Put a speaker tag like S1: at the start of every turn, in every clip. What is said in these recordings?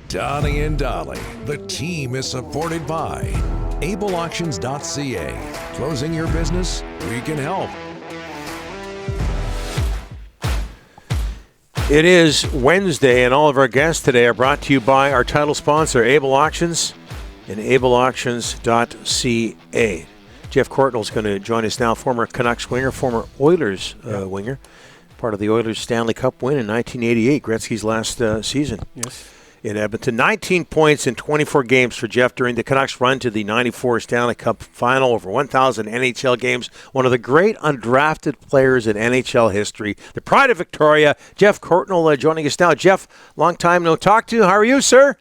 S1: Donnie and Dolly. The team is supported by ableauctions.ca. Closing your business? We can help.
S2: It is Wednesday, and all of our guests today are brought to you by our title sponsor, Able Auctions, and ableauctions.ca. Geoff Courtnall is going to join us now, former Canucks winger, former Oilers winger, part of the Oilers Stanley Cup win in 1988, Gretzky's last season.
S3: Yes.
S2: In Edmonton. 19 points in 24 games for Geoff during the Canucks' run to the 94 Stanley Cup final, over 1,000 NHL games. One of the great undrafted players in NHL history. The pride of Victoria, Geoff Courtnall, joining us now. Geoff, long time no talk to you. How are you, sir?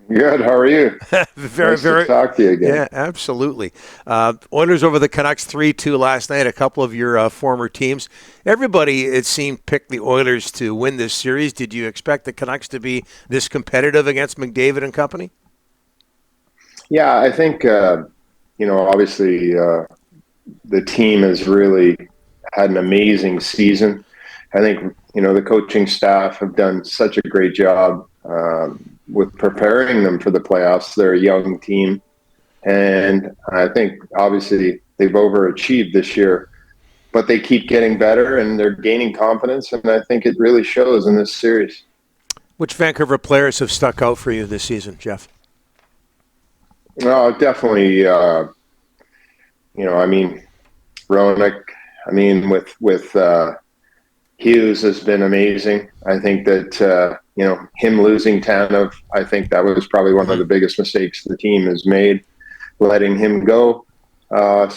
S4: Good. How are you?
S2: Very
S4: nice to talk to you again.
S2: Yeah, absolutely. Oilers over the Canucks 3-2 last night, a couple of your former teams. Everybody, it seemed, picked the Oilers to win this series. Did you expect the Canucks to be this competitive against McDavid and company?
S4: Yeah, I think, obviously the team has really had an amazing season. I think, the coaching staff have done such a great job with preparing them for the playoffs. They're a young team, and I think obviously they've overachieved this year, but they keep getting better and they're gaining confidence, and I think it really shows in this series.
S2: Which Vancouver players have stuck out for you this season, Geoff?
S4: No, definitely, Roenick, with Hughes has been amazing. I think that, him losing Tanev, I think that was probably one of the biggest mistakes the team has made, letting him go. I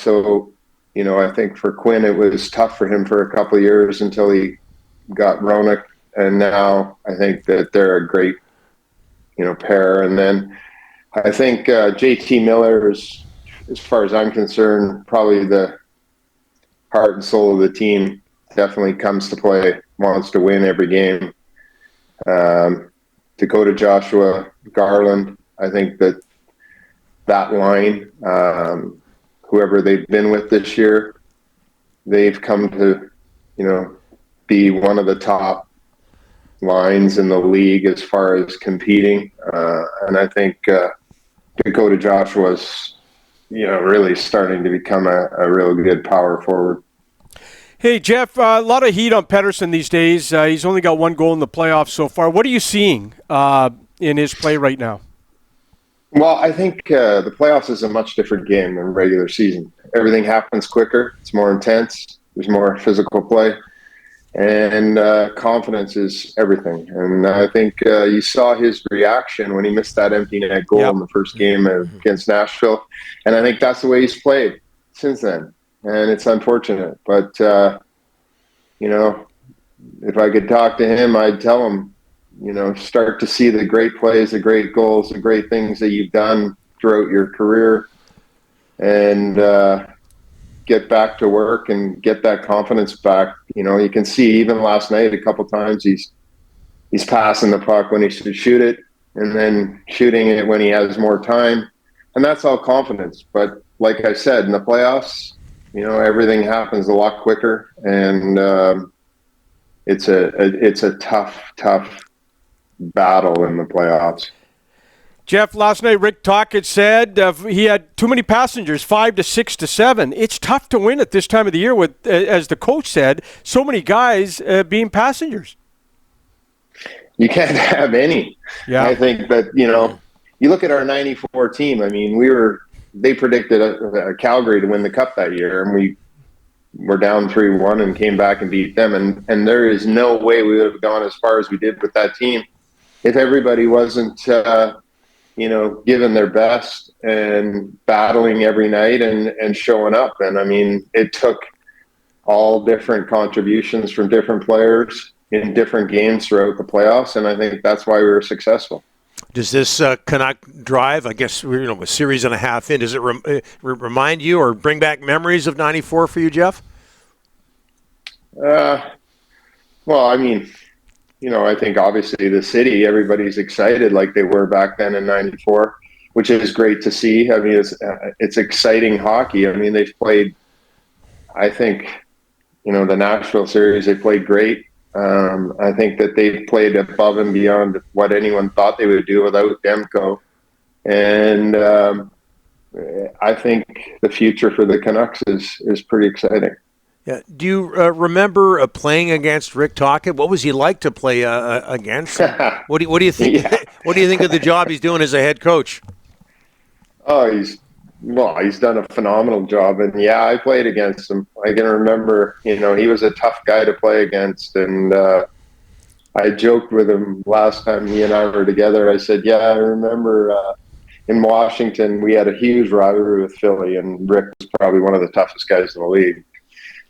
S4: think for Quinn, it was tough for him for a couple of years until he got Roenick. And now I think that they're a great, pair. And then I think JT Miller is, as far as I'm concerned, probably the heart and soul of the team. Definitely comes to play, wants to win every game. Dakota Joshua, Garland, I think that line, whoever they've been with this year, they've come to, be one of the top lines in the league as far as competing. And I think Dakota Joshua's, really starting to become a real good power forward.
S3: Hey, Geoff, a lot of heat on Patterson these days. He's only got one goal in the playoffs so far. What are you seeing in his play right now?
S4: Well, I think the playoffs is a much different game than regular season. Everything happens quicker. It's more intense. There's more physical play. And confidence is everything. And I think you saw his reaction when he missed that empty net goal in the first game against Nashville. And I think that's the way he's played since then. And it's unfortunate. But, if I could talk to him, I'd tell him, start to see the great plays, the great goals, the great things that you've done throughout your career, and get back to work and get that confidence back. You can see even last night a couple times he's passing the puck when he should shoot it, and then shooting it when he has more time. And that's all confidence. But like I said, in the playoffs, everything happens a lot quicker, and it's a tough battle in the playoffs.
S3: Geoff, last night Rick Tocchet said he had too many passengers, 5 to 6 to 7. It's tough to win at this time of the year with, as the coach said, so many guys being passengers.
S4: You can't have any. Yeah. I think that, you look at our 94 team. I mean, they predicted Calgary to win the Cup that year, and we were down 3-1 and came back and beat them. And there is no way we would have gone as far as we did with that team if everybody wasn't, giving their best and battling every night and showing up. And, I mean, it took all different contributions from different players in different games throughout the playoffs, and I think that's why we were successful.
S2: Does this Canuck drive, I guess, a series and a half in, does it remind you or bring back memories of 94 for you, Geoff?
S4: Well, I mean, I think obviously the city, everybody's excited like they were back then in 94, which is great to see. I mean, it's exciting hockey. I mean, they've played, I think, the Nashville series, they played great. I think that they've played above and beyond what anyone thought they would do without Demko. And I think the future for the Canucks is pretty exciting.
S2: Yeah. Do you remember playing against Rick Tocchet? What was he like to play against? What do you think?
S4: Yeah.
S2: What do you think of the job he's doing as a head coach?
S4: Oh, he's done a phenomenal job. And yeah, I played against him. I can remember, he was a tough guy to play against. And I joked with him last time he and I were together. I said, yeah, I remember in Washington, we had a huge rivalry with Philly, and Rick was probably one of the toughest guys in the league.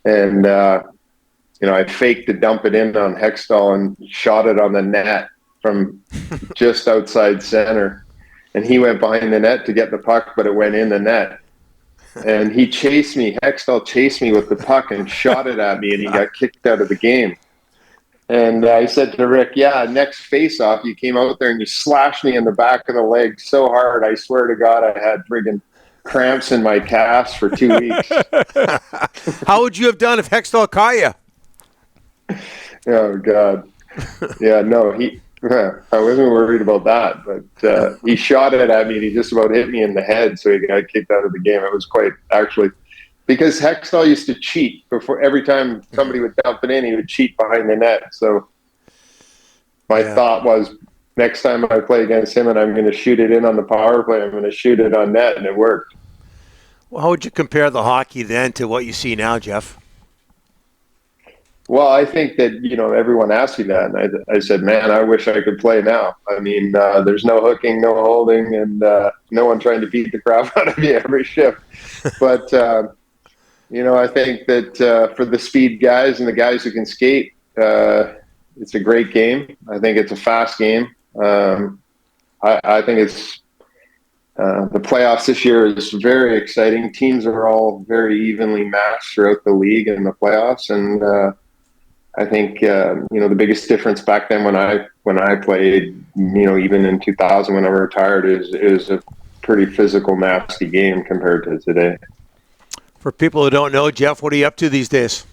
S4: And, I faked to dump it in on Hextall and shot it on the net from just outside center. And he went behind the net to get the puck, but it went in the net. And he chased me. Hextall chased me with the puck and shot it at me, and he got kicked out of the game. And I said to Rick, yeah, next face-off, you came out there and you slashed me in the back of the leg so hard, I swear to God, I had friggin' cramps in my calves for 2 weeks.
S2: How would you have done if Hextall caught you?
S4: Oh, God. Yeah, no, I wasn't worried about that, but he shot it at me and he just about hit me in the head, so he got kicked out of the game. It was quite, actually, because Hextall used to cheat before every time somebody would dump it in, he would cheat behind the net. So my thought was, next time I play against him and I'm going to shoot it in on the power play, I'm going to shoot it on net, and it worked.
S2: Well, how would you compare the hockey then to what you see now, Jeff?
S4: Well, I think that, everyone asked me that, and I said, man, I wish I could play now. I mean, there's no hooking, no holding, and no one trying to beat the crap out of you every shift. But, I think that for the speed guys and the guys who can skate, it's a great game. I think it's a fast game. I think it's the playoffs this year is very exciting. Teams are all very evenly matched throughout the league and the playoffs, and I think the biggest difference back then when I played, even in 2000 when I retired, is a pretty physical, nasty game compared to today.
S2: For people who don't know, Jeff, what are you up to these days?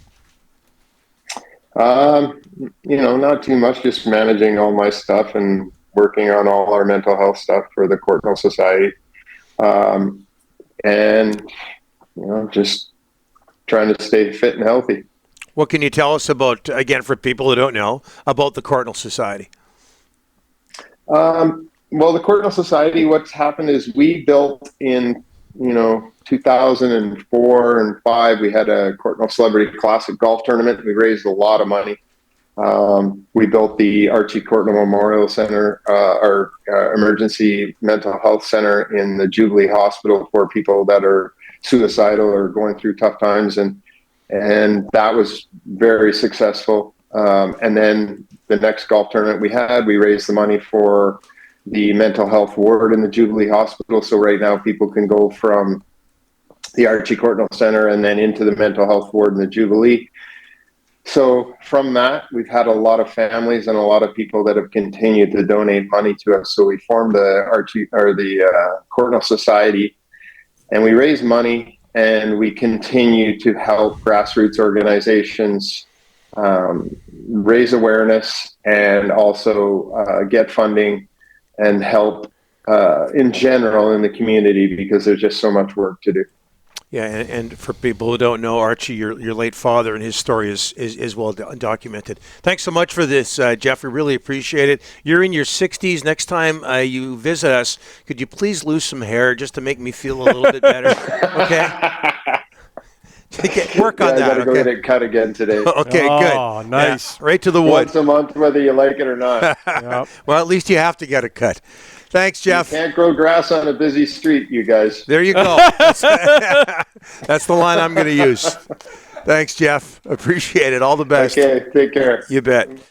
S4: Not too much, just managing all my stuff and working on all our mental health stuff for the Courtnall Society. And just trying to stay fit and healthy.
S2: What can you tell us about, again, for people who don't know, about the Courtnall Society?
S4: Well, the Courtnall Society, what's happened is we built in, 2004 and 5, we had a Courtnall Celebrity Classic golf tournament. We raised a lot of money. We built the Archie Courtnall Memorial Center, our emergency mental health center in the Jubilee Hospital for people that are suicidal or going through tough times. And that was very successful. And then the next golf tournament we raised the money for the mental health ward in the Jubilee Hospital. So right now people can go from the Archie Courtnall Center and then into the mental health ward in the Jubilee. So from that, we've had a lot of families and a lot of people that have continued to donate money to us. So we formed the Courtnall Society, and we raise money, and we continue to help grassroots organizations raise awareness and also get funding and help in general in the community, because there's just so much work to do.
S2: Yeah, and for people who don't know, Archie, your late father, and his story is well documented. Thanks so much for this, Jeff. We really appreciate it. You're in your 60s. Next time you visit us, could you please lose some hair just to make me feel a little bit better? Okay? Work on that.
S4: I gotta go get it cut again today.
S2: Okay, good.
S3: Oh, nice.
S2: Yeah, right to the wood.
S4: Once a month, whether you like it or not.
S3: Yep.
S2: Well, at least you have to get a cut. Thanks, Jeff.
S4: You can't grow grass on a busy street, you guys.
S2: There you go. That's the line I'm going to use. Thanks, Jeff. Appreciate it. All the best.
S4: Okay, take care.
S2: You bet.